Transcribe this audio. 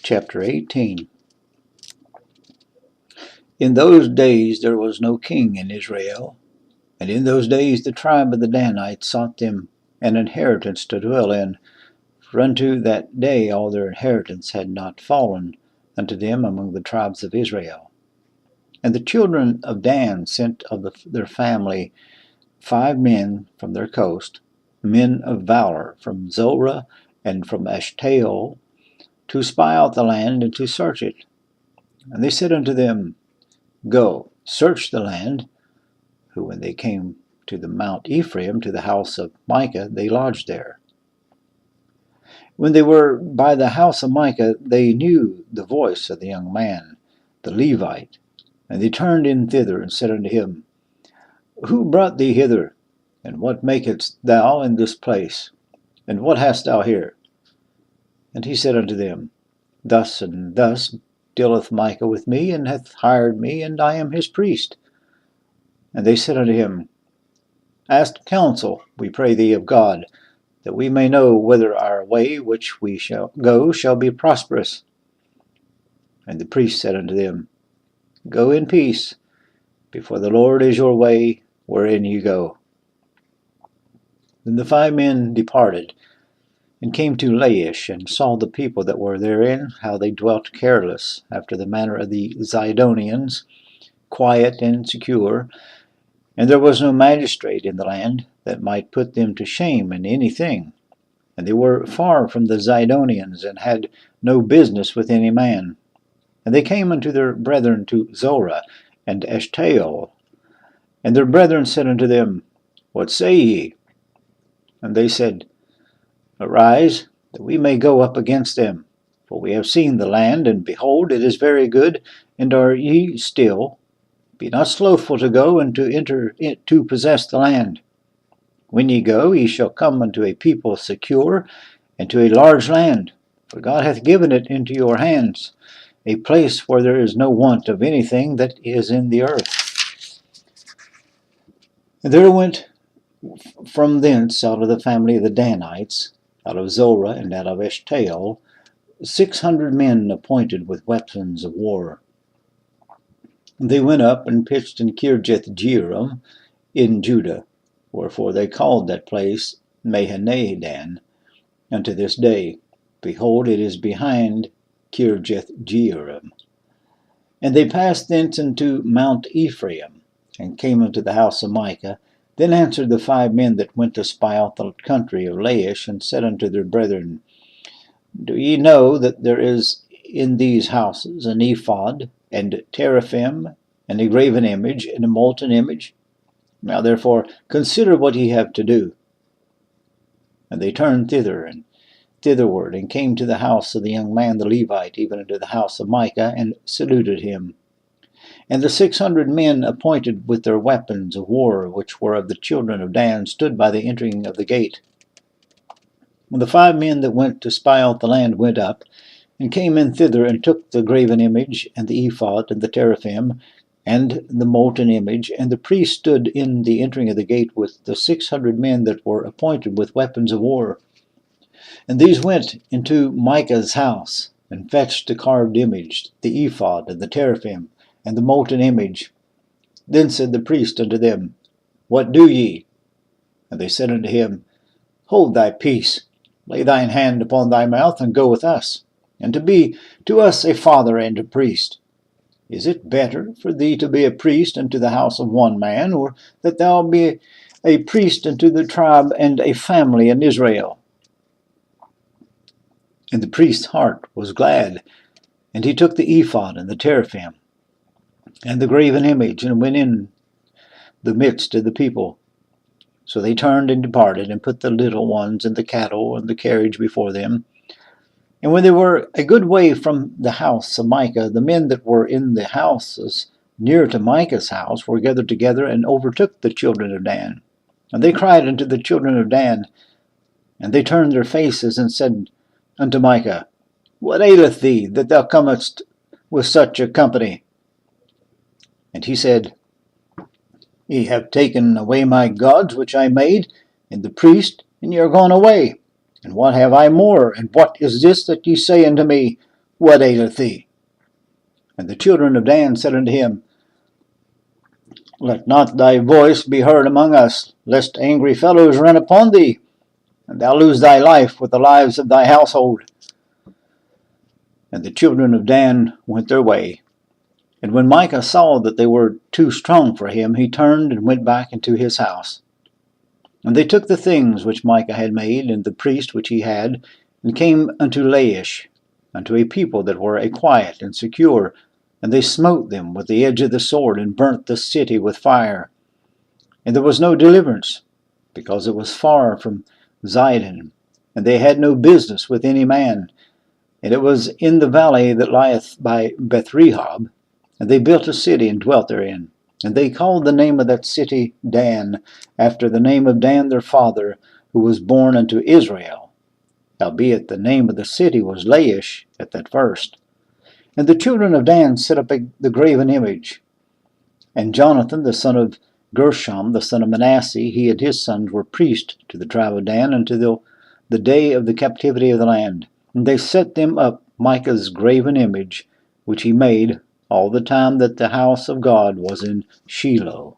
Chapter 18. In those days there was no king in Israel, and in those days the tribe of the Danites sought them an inheritance to dwell in, for unto that day all their inheritance had not fallen unto them among the tribes of Israel. And the children of Dan sent of their family 5 men from their coast, men of valor, from Zorah and from Ashtaol, to spy out the land and to search it. And they said unto them, Go, search the land. Who, when they came to the Mount Ephraim, to the house of Micah, they lodged there. When they were by the house of Micah, they knew the voice of the young man, the Levite. And they turned in thither, and said unto him, Who brought thee hither? And what makest thou in this place? And what hast thou here? And he said unto them, Thus and thus dealeth Micah with me, and hath hired me, and I am his priest. And they said unto him, Ask counsel, we pray thee, of God, that we may know whether our way which we shall go shall be prosperous. And the priest said unto them, Go in peace, before the Lord is your way wherein ye go. Then the 5 men departed, and came to Laish, and saw the people that were therein, how they dwelt careless, after the manner of the Zidonians, quiet and secure. And there was no magistrate in the land that might put them to shame in anything. And they were far from the Zidonians, and had no business with any man. And they came unto their brethren to Zorah and Ashtaol. And their brethren said unto them, What say ye? And they said, Arise, that we may go up against them. For we have seen the land, and behold, it is very good, and are ye still. Be not slothful to go and to enter it to possess the land. When ye go, ye shall come unto a people secure, and to a large land, for God hath given it into your hands, a place where there is no want of anything that is in the earth. And there went from thence out of the family of the Danites, out of Zorah and out of Ashtaol, 600 men appointed with weapons of war. They went up and pitched in Kirjath-jearim in Judah, wherefore they called that place Mahanadan unto this day. Behold, it is behind Kirjath-jearim. And they passed thence into Mount Ephraim, and came unto the house of Micah. Then answered the 5 men that went to spy out the country of Laish, and said unto their brethren, Do ye know that there is in these houses an ephod, and teraphim, and a graven image, and a molten image? Now therefore consider what ye have to do. And they turned thither and thitherward, and came to the house of the young man the Levite, even unto the house of Micah, and saluted him. And the 600 men appointed with their weapons of war, which were of the children of Dan, stood by the entering of the gate. When the 5 men that went to spy out the land went up, and came in thither, and took the graven image, and the ephod, and the teraphim, and the molten image, and the priest stood in the entering of the gate with the 600 men that were appointed with weapons of war. And these went into Micah's house, and fetched the carved image, the ephod, and the teraphim, and the molten image. Then said the priest unto them, What do ye? And they said unto him, Hold thy peace, lay thine hand upon thy mouth, and go with us, and to be to us a father and a priest. Is it better for thee to be a priest unto the house of one man, or that thou be a priest unto the tribe and a family in Israel? And the priest's heart was glad, and he took the ephod and the teraphim, and the graven image, and went in the midst of the people. So they turned and departed, and put the little ones and the cattle and the carriage before them. And when they were a good way from the house of Micah, the men that were in the houses near to Micah's house were gathered together, and overtook the children of Dan. And they cried unto the children of Dan, and they turned their faces, and said unto Micah, What aileth thee, that thou comest with such a company? And he said, Ye have taken away my gods which I made, and the priest, and ye are gone away. And what have I more? And what is this that ye say unto me? what aileth thee? And the children of Dan said unto him, Let not thy voice be heard among us, lest angry fellows run upon thee, and thou lose thy life with the lives of thy household. And the children of Dan went their way. And when Micah saw that they were too strong for him, he turned and went back into his house. And they took the things which Micah had made, and the priest which he had, and came unto Laish, unto a people that were a quiet and secure, and they smote them with the edge of the sword, and burnt the city with fire. And there was no deliverance, because it was far from Zidon, and they had no business with any man. And it was in the valley that lieth by Bethrehob, and they built a city and dwelt therein. And they called the name of that city Dan, after the name of Dan their father, who was born unto Israel. Howbeit the name of the city was Laish at that first. And the children of Dan set up the graven image. And Jonathan the son of Gershom, the son of Manasseh, he and his sons were priests to the tribe of Dan until the day of the captivity of the land. And they set them up Micah's graven image, which he made all the time that the house of God was in Shiloh.